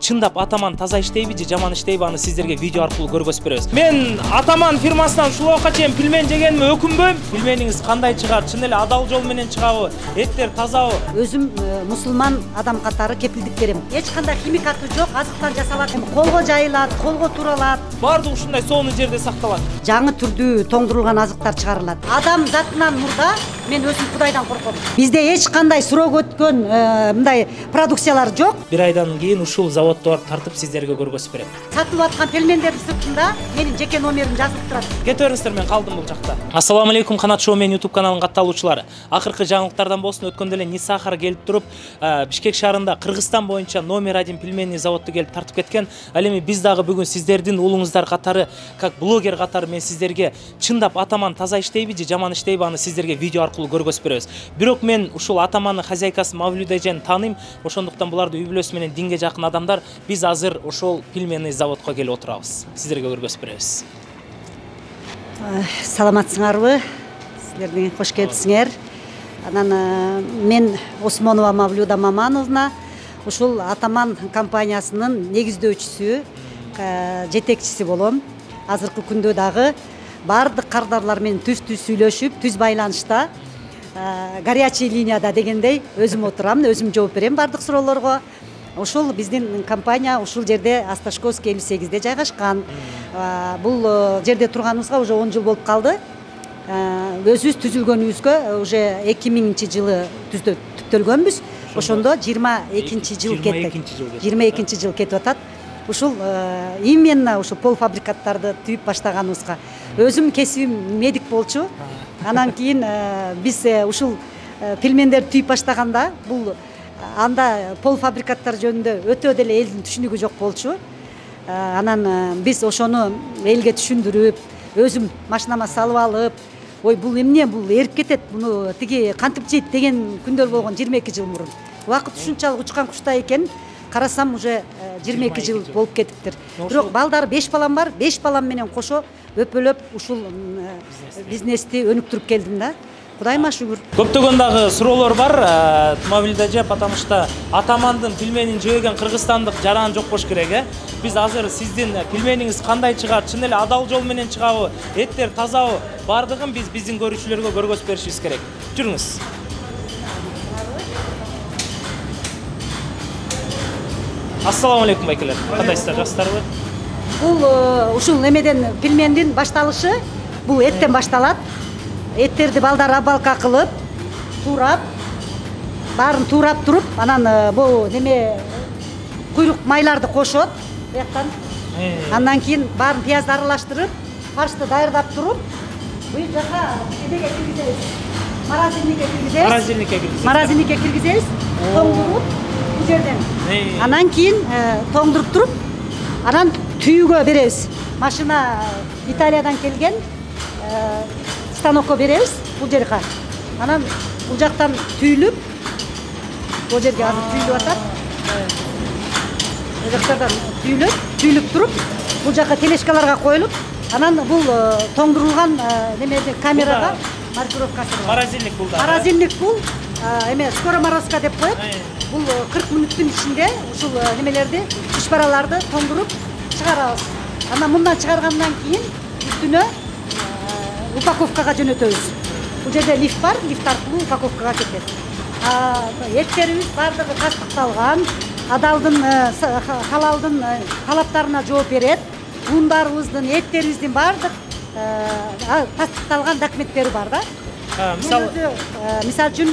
Чындап Атаман таза иштейби же жаман иштейби аны сиздерге видео аркылуу көргөзүп беребиз. Мен Атаман фирмасынан ушулга чейин пельмен жегениме өкүнбөйм. Пельмениңиз кандай чыгар? Чын эле адал жол менен чыгабы? Эттер тазабы? Өзүм мусулман адам катары кепилдик берем. Эч кандай химикаты жок, азыктан жасалат. Колго жайылат, колго туралат. Баардыгы ушундай сонун жерде сакталат. Жаңы түрдүү тоңдурулган азыктар чыгарылат. Адам затынан мурда мен өзүм Кудайдан корком. Бизде эч кандай срок өткөн мындай продукциялар жок. Бир айдан кийин ушул заводдо барып тартып сиздерге көргөзүп берем. Сатылып аткан пельмендердин сыртында менин жеке номерим жазылып турат. Кете бериңиздер, мен калдым бул жакта. Ассаламу алейкум, Канат Шоу менин YouTube каналынын катталуучулары. Акыркы жаңылыктардан болсун, өткөндө эле Нисахар келип туруп, Бишкек шаарында Кыргызстан боюнча номер 1 пельменный заводду келип тартып кеткен. Ал эми биз дагы бүгүн сиздердин улуңуздар катары, как блогер катары мен сиздерге чындап Атаман таза иштейби же жаман иштейби аны сиздерге видео аркылуу көргөзүп беребиз. Бирок мен ушул Атамандын хозяйкасы Мавлюда эжени тааныйм. Ошондуктан буларды үй бүлөсү менен динге жакын адамдар. Биз азыр ошол пельменный заводко келип отурабыз. Сиздерге көргөзүп беребиз. Саламатсыңарбы? Сиздердин кош келипсиңер. Анан мен Осмонова Мавлюда Мамановна, ушул Атаман компаниясынын негиздөөчүсү, жетекчиси болом. Азыркы күндө дагы бардык кардарлар менен түз-түз сүйлөшүп, түз байланышта, горячий линияда дегендей өзүм отурам, өзүм жооп берем бардык суроолорго. Ушул биздин компания ушул жерде Асташковский 58-де жайгашкан. Бул жерде турганыбызга уже 10 жыл болуп калды. Өзүбүз түзүлгөнүбүзгө уже 2000-жылы түптөлгөнбүз. Ошондо 22-жыл кетти. 22-жыл кетип атат. Ушул именно ушул полуфабрикаттарды түйүп баштаганыбызга. Өзүм кесибим медик болчу. Анан кийин биз ушул пельмендерди түйүп баштаганда бул анда полуфабрикаттар жөнүндө өтө деле элдин түшүнүгү жок болчу. Анан биз ошону элге түшүндүрүп, өзүм машинама салып алып, ой бул эмне, бул эрип кетет, буну тиги кантип жейт деген күндөр болгон 22 жыл мурун. Убакыт ушунчалык учкан куштай экен, карасам уже 22 жыл болуп кетиптир. Бирок балдары 5 балам бар, 5 балам менен кошо өпөлөп ушул бизнести өнүктүрүп келдим да. Кудайыма шүгүр. Көптөгөн дагы суроолор бар. Мавлюда эже, потому что Атамандын пельменин жеген кыргызстандык жаран жок болуш керек, Биз азыр сиздин пельмениңиз кандай чыгар? Чын эле адал жол менен чыгабы? Эттер тазабы? Бардыгын биздин көрүүчүлөргө көргөзүп беришибиз керек. Жүрүңүз. Ассаламу алейкум байкелер. Кандайсыздар, жакшысыздарбы? Бул ушул эмеден пельмендин башталышы, бул эттен башталат. Эттерди балдар абалка кылып, турап, баарын турап туруп, анан бул неме куйрук майларды кошот, бияктан. Андан кийин баарын пиязды аралаштырып, фаршты даярдап туруп, бул жака эмеге киргизебиз. Морозильникке киргизебиз, тоңдуруп, бул жерден. Анан кийин тоңдуруп туруп, анан түйүүгө беребиз. Машина Италиядан келген, станокко беребиз бул жерге. Анан бул жактан түйүлүп, бул жерге азыр түйүлүп атат. Бул жактардан түйүлүп туруп, бул жака тележкаларга коюлуп, анан бул тоңдурулган немеде камерага маркировкасы бар. Морозильник бул да. Морозильник бул эме скороморозка деп коет. Бул 40 мүнөттүн ичинде ушул немелерди, ишбараларды тоңдуруп чыгарабыз. Анан мындан чыгаргандан кийин үстүнө упаковкага жөнөтөбүз. Бул жерде лифт бар, лифт аркылуу упаковкага кетет. Эттерибиз бардыгы тастыкталган, адалдын, халалдын талаптарына жооп берет. Ундарыбыздын, эттерибиздин бардык тастыкталган документтери бар да. Мисалы үчүн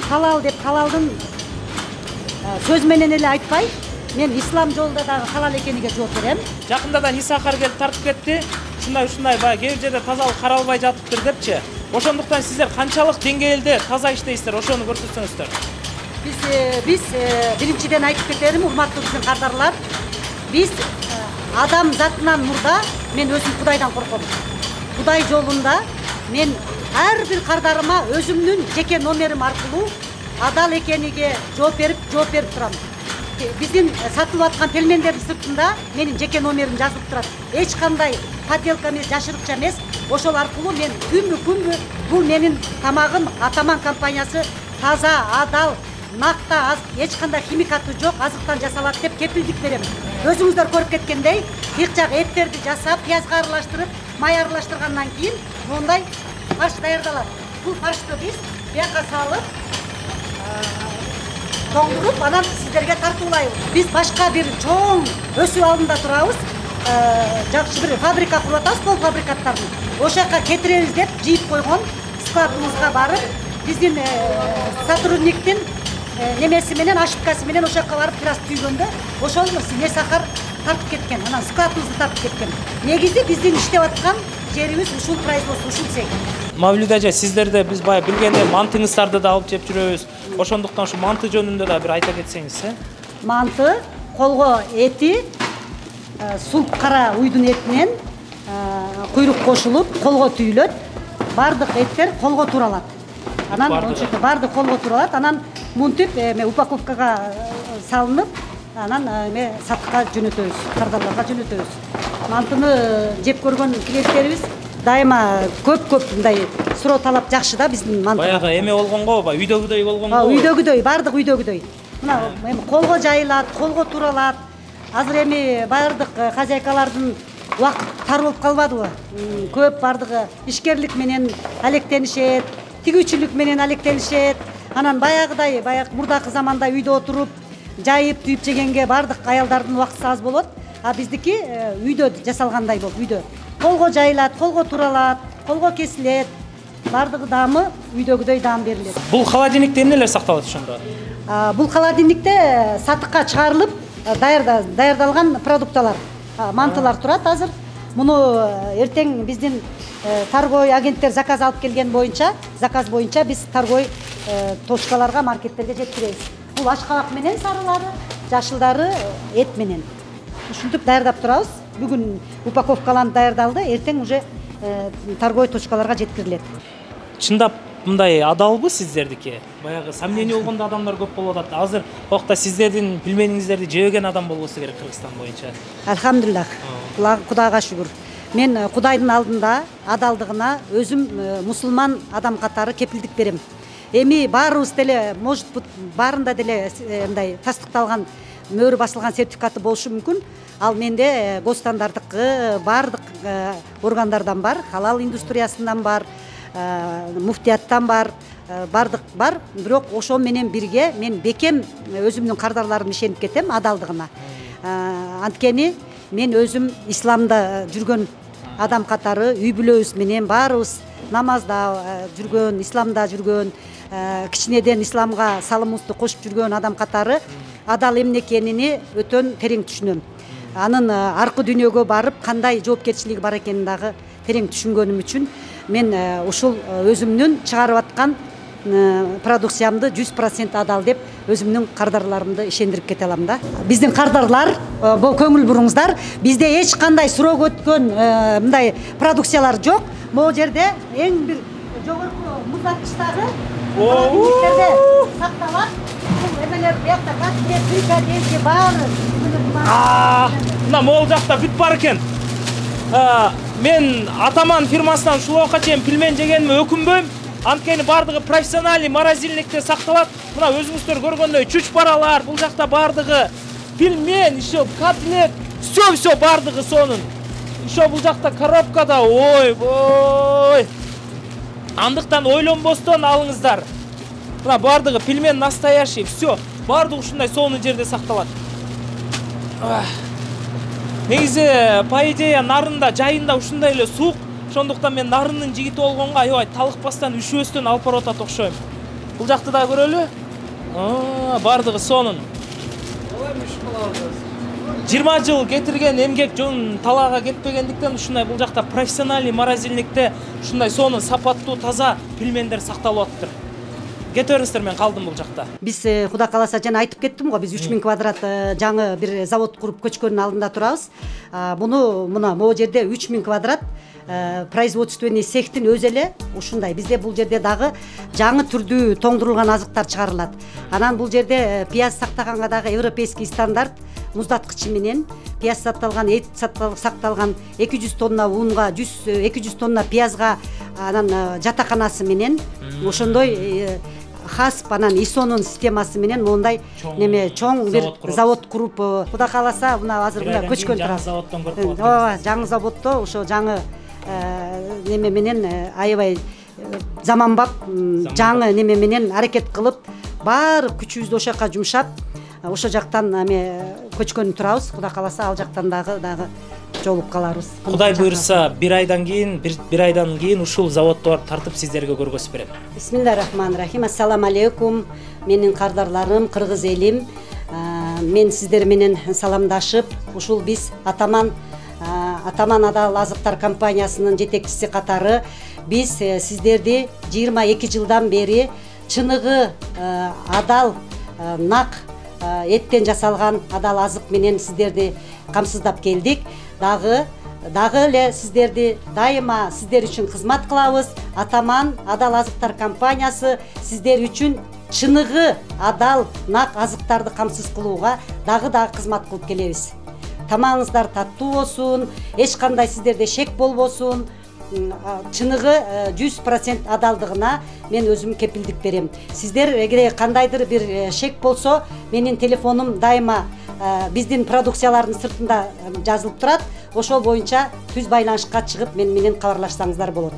халал деп халалдын сөз менен эле айтпай, мен ислам жолунда дагы халал экениге жооп берем. Жакында да Нисахар келип тартып кетти. Ушундай баягы кээ бир жерде тазалык каралбай жатыптыр депчи. Ошондуктан сиздер канчалык деңгээлде таза иштейсиздер, ошону көрсөтсөңүздөр. Биз биринчиден айтып кетерим, урматтуу биздин кардарлар. Биз адам затынан мурда мен өзүм Кудайдан корком. Кудай жолунда мен ар бир кардарыма өзүмдүн жеке номерим аркылуу адал экениге жооп берип турам. Биздин сатылып аткан пельмендердин сыртында менин жеке номерим жазылып турат. Эч кандай подделка эмес, жашырыкча эмес. Ошол аркылуу мен күнбү бул менин тамагым Атаман компаниясы таза, адал, накта эч кандай химикаты жок азыктан жасалат деп кепилдик берем. Өзүңүздөр көрүп кеткендей, бир жак эттерди жасап, пиязга аралаштырып, май аралаштыргандан кийин мондай фарш даярдалат. Бул фаршты биз бияка салып, тоңдуруп, анан сиздерге тартуулайбыз. Биз башка бир чоң өсүү алдында турабыз. Жакшы бир фабрика куруп атабыз, кол фабрикаттарын. Ошол жака кетиребиз деп жийип койгон складыбызга барып, биздин сотрудниктин немеси менен, ошибкасы менен ошол жака барып бир аз түйгөндө, ошол не сахар тартып кеткен, анан складыбызды тартып кеткен. Негизи биздин иштеп аткан жерибиз ушул производство, ушул цех. Мавлюда эже, сиздерде биз бая билгенде мантыңыздарды да алып жеп жүрөбүз. Ошондуктан ушу манты жөнүндө да бир айта кетсеңиз, Манты колго эти, сулп кара уйдун этинен куйрук кошулуп, колго түйүлөт. Бардык эттер колго туралат. Анан бардык колго туралат. Анан мунтип упаковкага салынып, анан сатыкка жөнөтөбүз, кардарларга жөнөтөбүз. Мантыны жеп көргөн клиенттерибиз дайыма көп мындай суроо талап жакшы да биздин манты. Баягы эме болгонго, үйдөгүдөй болгонго. Үйдөгүдөй, бардык үйдөгүдөй. Мына колго жайылат, колго туралат. Азыр эми бардык хозяйкалардын убакыт тар болуп калбадыбы? Көп бардыгы ишкерлик менен алектенишет, тигүүчүлүк менен алектенишет. Анан баягыдай, мурдакы заманда үйдө отуруп, жайып, түйүп жегенге бардык аялдардын убакыты аз болот. А биздики үйдө жасалгандай болуп, үйдө. Колго жайылат, колго туралат, колго кесилет. Бардыгы даамы үйдөгүдөй даам берилет. Бул холодильникте эмнелер сакталат ошондо? Бул холодильникте сатыкка чыгарылып, даярдалган продукталар, мантылар турат азыр. Муну эртең биздин торговый агенттер заказ алып келген боюнча, заказ боюнча биз торговый точкаларга, маркеттерге жеткиребиз. Бул ашкабак менен сарылары, жашылдары эт менен. Ушинтип даярдап турабыз. Бүгүн упаковкаланып даярдалды, эртең уже торговый точкаларга жеткирилет. Чындап мындай адалбы сиздердики? Баягы сомнение болгондо адамдар көп болуп атат. Азыр окта сиздердин пельмениңиздерди жебеген адам болбосо керек Кыргызстан боюнча. Алхамдулиллах. Кудайга шүгүр. Мен Кудайдын алдында адалдыгына өзүм мусулман адам катары кепилдик берем. Эми баарыбыз деле, может, баарында деле мындай тастыкталган, мөөрү басылган сертификаты болушу мүмкүн. Ал менде госстандартыкы бардык органдардан бар, халал индустриясынан бар, муфтияттан бар, бардык бар. Бирок ошол менен бирге мен бекем өзүмдүн кардарларым ишенип кетем адалдыгына. Анткени мен өзүм исламда жүргөн адам катары үй бүлөбүз менен баарыбыз намазда жүргөн, исламда жүргөн, кичинеден исламга салымыбызды кошуп жүргөн адам катары адал эмне экенини өтөн терең түшүнөм. Анын аркы дүйнөгө барып кандай жоопкерчилиги бар экенин дагы терең түшүнгөнүм үчүн мен ушул өзүмдүн чыгарып аткан продукциямды 100% адал деп өзүмдүн кардарларымды ишендирип кете алам да. Биздин кардарлар, көңүл буруңуздар, бизде эч кандай суроо өткөн мындай продукциялар жок. Могу жерде эң бир жогорку муздаткычтагы холодильниктерде сакталат. Бул эмелер биякта каспия, фрикадельки баары. Мына могул жакта бүт бар экен. Мен Атаман фирмасынан ушулга чейин пельмен жегениме өкүнбөйм. Анткени бардыгы профессиональный морозильникте сакталат. Мына өзүңүздөр көргөндөй чучпаралар, бул жакта бардыгы пельмен, ишо котлет, все бардыгы сонун. Ишо бул жакта коробкада, ой. Андыктан ойлонбостон алыңыздар. Мына бардыгы пельмен настоящий, все, бардыгы ушундай сонун жерде сакталат. Негизи по идее нарында, жайында ушундай эле суук. Ошондуктан мен нарынын жигити болгонго аябай талыкпастан, үшөөстөн алып барып атат окшойм. Бул жакты да көрөлү. Бардыгы сонун. 20 жыл кетирген эмгек жон талаага кетпегендиктен ушундай бул жакта профессиональный морозильникте ушундай сонун, сапаттуу, таза пельмендер сакталып атыптыр. Кете бериңиздер, мен калдым бул жакта. Биз Кудай кааласа жана айтып кеттим го, биз 3000 квадрат жаңы бир завод куруп көчкөнүн алдында турабыз. Муну мына могу жерде 3000 квадрат производственный цехтин өзү эле ушундай. Бизде бул жерде дагы жаңы түрдүү тоңдурулган азыктар чыгарылат. Анан бул жерде пияз сактаганга дагы европейский стандарт муздаткычы менен пияз сакталган, эт сакталган 200 тонна унга, 200 тонна пиязга, анан жатаканасы менен ошондой хасп анан исонун системасы менен мондай неме чоң бир завод куруп, Кудай кааласа мына азыр мына көчкөн турабыз. Заводдон көрүп Ооба, жаңы заводдо ошо жаңы неме менен аябай заманбап жаңы неме менен аракет кылып, баары күчүбүздү ошо жака жумшап, ошо жактан көчкөн турабыз. Кудай кааласа ал жактан дагы жолуп каларбыз. Кудай буйрса, бир айдан кийин ушул заводдо барып тартып сиздерге көргөзүп берем. Бисмиллахиррахманиррахим. Ассаламу алейкум. Менин кардарларым, кыргыз элим. Мен сиздер менен саламдашып, ушул биз Атаман Адал азыктар компаниясынын жетекчиси катары биз сиздерди 22 жылдан бери чыныгы адал нак эттен жасалган адал азык менен сиздерди камсыздап келдик. Дагы эле сиздерди дайыма сиздер үчүн кызмат кылабыз. Атаман Адал азыктар компаниясы сиздер үчүн чыныгы адал нак азыктарды камсыз кылууга дагы кызмат кылып келебиз. Тамагыңыздар таттуу болсун, эч кандай сиздерде шек болбосун. Чыныгы 100% адалдыгына мен өзүм кепилдик берем. Сиздер эгер кандайдыр бир шек болсо, менин телефонум дайыма биздин продукциялардын сыртында жазылып турат. Ошол боюнча түз байланышка чыгып мен менен кабарлашсаңыздар болот.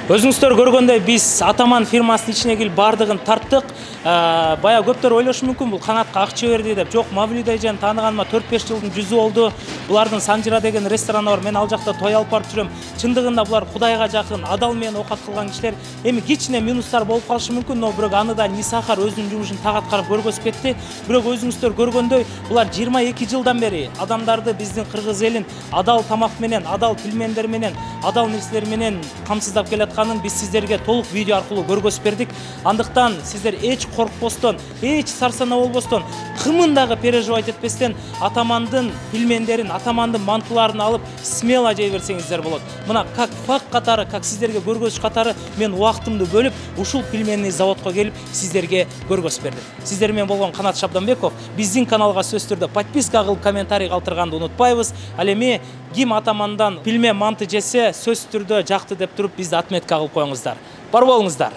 Өзүңүздөр көргөндөй биз Атаман фирмасынын ичине келип бардыгын тарттык. Бая көптөр ойлошу мүмкүн бул канатка акча берди деп. Жок, Мавлида эжени тааныганыма 4-5 жылдын жүзү болду. Булардын Санжира деген рестораны бар. Мен ал жакта той алып барып жүрөм. Чындыгында булар Кудайга жакын, адал менен оокат кылган кишилер. Эми кичине минустар болуп калышы мүмкүн, но бирок аны да Нисахар өзүнүн жумушун так аткарып көргөзүп кетти. Бирок өзүңүздөр көргөндөй, булар 22 жылдан бери адамдарды биздин кыргыз элин адал тамак менен, адал пилмендер менен, адал нерселер менен камсыздап келатканын биз сиздерге толук видео аркылуу көргөзүп бердик. Андыктан сиздер эч коркпостон, эч сарсана болбостон, кымын дагы переживать этпестен Атамандын пилмендерин, Атамандын мантыларын алып смело жей берсеңиздер болот. Мына как факт катары, как сиздерге көргөзүш катары мен убактымды бөлүп ушул пилменный заводко келип сиздерге көргөзүп бердим. Сиздер менен болгон Канат Шабданбеков. Биздин каналга сөзсүз түрдө подписка кылып, комментарий калтырганды унутпайбыз. Ал эми ким Атамандан пилме манты жесе сөзсүз түрдө жакты деп туруп бизди отметка кылып коюңуздар. Бар болуңуздар.